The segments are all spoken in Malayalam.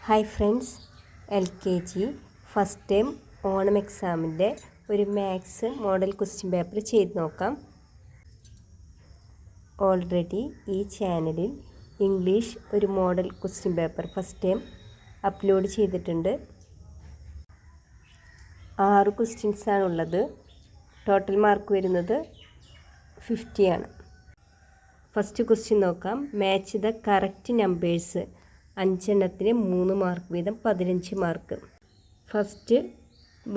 Hi friends, LKG first time Onam എക്സാമിൻ്റെ ഒരു മാത്സ് മോഡൽ ക്വസ്റ്റ്യൻ പേപ്പർ ചെയ്ത് നോക്കാം. ഓൾറെഡി ഈ ചാനലിൽ ഇംഗ്ലീഷ് ഒരു model question paper first time upload ചെയ്തിട്ടുണ്ട്. 6 ക്വസ്റ്റ്യൻസാണുള്ളത്. ടോട്ടൽ മാർക്ക് വരുന്നത് 50 ആണ്. ഫസ്റ്റ് ക്വസ്റ്റ്യൻ നോക്കാം. Match the correct numbers. 5 എണ്ണത്തിന് 3 മാർക്ക് വീതം 15 മാർക്ക്. ഫസ്റ്റ്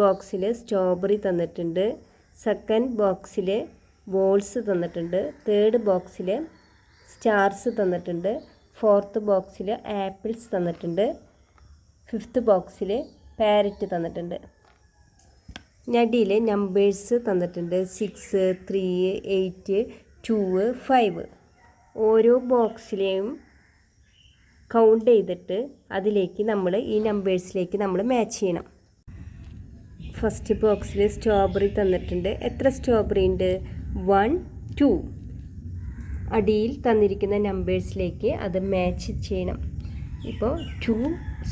ബോക്സിൽ സ്ട്രോബെറി തന്നിട്ടുണ്ട്. സെക്കൻഡ് ബോക്സിൽ ബോൾസ് തന്നിട്ടുണ്ട്. തേർഡ് ബോക്സിൽ സ്റ്റാർസ് തന്നിട്ടുണ്ട്. ഫോർത്ത് ബോക്സിൽ ആപ്പിൾസ് തന്നിട്ടുണ്ട്. ഫിഫ്ത്ത് ബോക്സിൽ പാരറ്റ് തന്നിട്ടുണ്ട്. നടിയിൽ നമ്പേഴ്സ് തന്നിട്ടുണ്ട്. 6, 3, 8, 2, 5. ഓരോ ബോക്സിലെയും കൗണ്ട് ചെയ്തിട്ട് അതിലേക്ക് നമ്മൾ ഈ നമ്പേഴ്സിലേക്ക് നമ്മൾ മാച്ച് ചെയ്യണം. ഫസ്റ്റ് ബോക്സിൽ സ്ട്രോബെറി തന്നിട്ടുണ്ട്. എത്ര സ്ട്രോബെറി ഉണ്ട്? 1, 2. അടിയിൽ തന്നിരിക്കുന്ന നമ്പേഴ്സിലേക്ക് അത് മാച്ച് ചെയ്യണം. ഇപ്പോൾ 2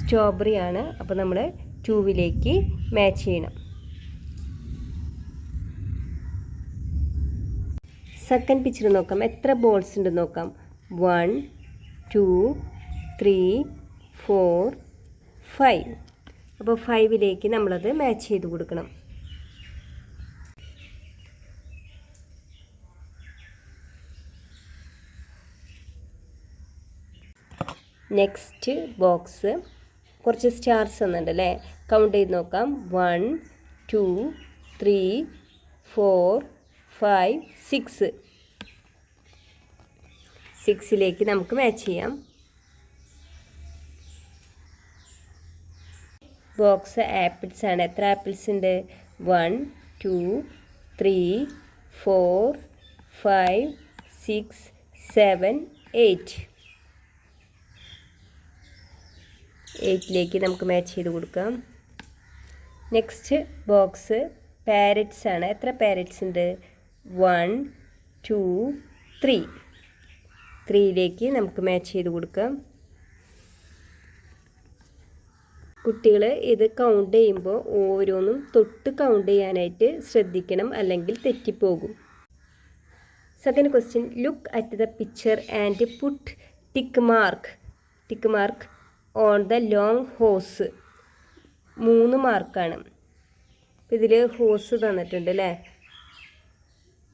സ്ട്രോബെറി ആണ്. അപ്പോൾ നമ്മൾ 2വിലേക്ക് മാച്ച് ചെയ്യണം. സെക്കൻഡ് പിക്ചർ നോക്കാം. എത്ര ബോൾസ് ഉണ്ട് നോക്കാം. 1, 2, 3, 4, 5. അപ്പോൾ 5വിലേക്ക് നമ്മളത് മാച്ച് ചെയ്ത് കൊടുക്കണം. നെക്സ്റ്റ് ബോക്സ് കുറച്ച് സ്റ്റാർസ് തന്നിട്ടുണ്ട് അല്ലേ? കൗണ്ട് ചെയ്ത് നോക്കാം. 1, 2, 3, 4, 5, 6. 6ലേക്ക് നമുക്ക് മാച്ച് ചെയ്യാം. ബോക്സ് ആപ്പിൾസ് ആണ്. എത്ര ആപ്പിൾസ് ഉണ്ട്? 1, 2, 3, 4, 5, 6, 7, 8. 8ലേക്ക് നമുക്ക് മാച്ച് ചെയ്ത് കൊടുക്കാം. നെക്സ്റ്റ് ബോക്സ് പാരറ്റ്സ് ആണ്. എത്ര പാരറ്റ്സ് ഉണ്ട്? 1, 2, 3. 3ലേക്ക് നമുക്ക് മാച്ച് ചെയ്ത് കൊടുക്കാം. കുട്ടികൾ ഇത് കൗണ്ട് ചെയ്യുമ്പോൾ ഓരോന്നും തൊട്ട് കൗണ്ട് ചെയ്യാനായിട്ട് ശ്രദ്ധിക്കണം, അല്ലെങ്കിൽ തെറ്റിപ്പോകും. Second question. Look at the picture and put tick mark on the long hose. 3 മാർക്കാണ്. അപ്പോൾ ഇതിൽ ഹോസ് തന്നിട്ടുണ്ട് അല്ലേ?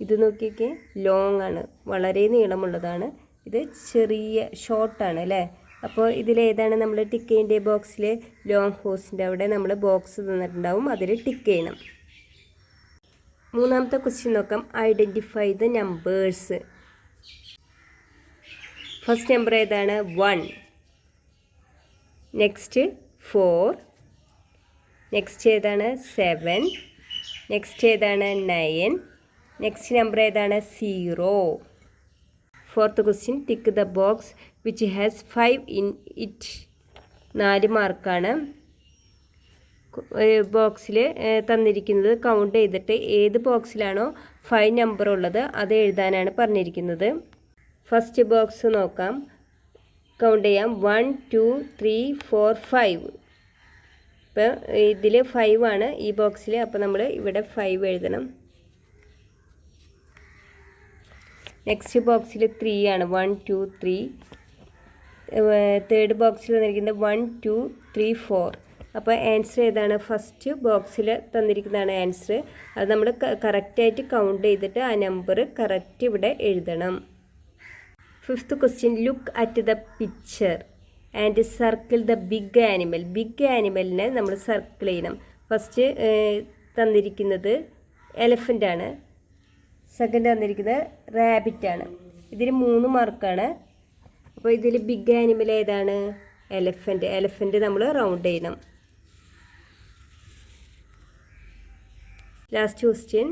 ഇത് നോക്കിയൊക്കെ ലോങ് ആണ്, വളരെ നീളമുള്ളതാണ്. ഇത് ചെറിയ ഷോർട്ടാണ് അല്ലേ? അപ്പോൾ ഇതിലേതാണ് നമ്മൾ ടിക്ക് ചെയ്യേണ്ട? ബോക്സിൽ ലോങ് ഹോസിൻ്റെ അവിടെ നമ്മൾ ബോക്സ് തന്നിട്ടുണ്ടാവും, അതിൽ ടിക്ക് ചെയ്യണം. മൂന്നാമത്തെ ക്വസ്റ്റ്യൻ നോക്കാം. Identify the numbers. First number ഏതാണ്? 1. നെക്സ്റ്റ് 4. നെക്സ്റ്റ് ഏതാണ്? 7. നെക്സ്റ്റ് ഏതാണ്? 9. നെക്സ്റ്റ് നമ്പർ ഏതാണ്? 0. Fourth question. Tick the box which has 5 in it. 4 മാർക്കാണ്. ബോക്സിൽ തന്നിരിക്കുന്നത് കൗണ്ട് ചെയ്തിട്ട് ഏത് ബോക്സിലാണോ 5 നമ്പർ ഉള്ളത് അത് എഴുതാനാണ് പറഞ്ഞിരിക്കുന്നത്. ഫസ്റ്റ് ബോക്സ് നോക്കാം. കൗണ്ട് ചെയ്യാം. 1, 2, 3, 4, 5. ഇപ്പം ഇതിൽ 5 ആണ് ഈ ബോക്സിൽ. അപ്പോൾ നമ്മൾ ഇവിടെ 5 എഴുതണം. നെക്സ്റ്റ് ബോക്സിൽ 3 ആണ്. 1, 2, 3. തേർഡ് ബോക്സിൽ തന്നിരിക്കുന്നത് 1, 2, 3, 4. അപ്പോൾ ആൻസർ ഏതാണ്? ഫസ്റ്റ് ബോക്സിൽ തന്നിരിക്കുന്നതാണ് ആൻസർ. അത് നമ്മൾ കറക്റ്റായിട്ട് കൗണ്ട് ചെയ്തിട്ട് ആ നമ്പർ കറക്റ്റ് ഇവിടെ എഴുതണം. Fifth question. Look at the picture and circle the big animal. Big ആനിമലിനെ നമ്മൾ സർക്കിൾ ചെയ്യണം. ഫസ്റ്റ് തന്നിരിക്കുന്നത് എലഫൻ്റ് ആണ്. സെക്കൻഡ് തന്നിരിക്കുന്നത് റാബിറ്റാണ്. ഇതിൽ 3 മാർക്കാണ്. അപ്പോൾ ഇതിൽ ബിഗ് ആനിമൽ ഏതാണ്? എലഫൻ്റ് നമ്മൾ റൗണ്ട് ചെയ്യണം. Last question.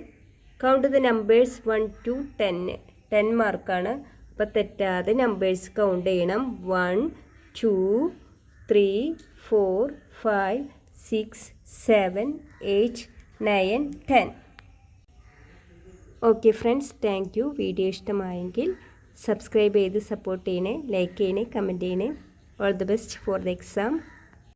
Count the numbers 1 to 10. 10 മാർക്കാണ്. അപ്പോൾ തെറ്റാതെ നമ്പേഴ്സ് കൗണ്ട് ചെയ്യണം. 1, 2, 3, 4, 5, 6, 7, 8, 9, 10. Okay friends, thank you. Video ഇഷ്ടമായെങ്കിൽ സബ്സ്ക്രൈബ് ചെയ്ത് സപ്പോർട്ട് ചെയ്യണേ, ലൈക്ക് ചെയ്യണേ, കമൻറ്റ് ചെയ്യണേ. All the best for the exam.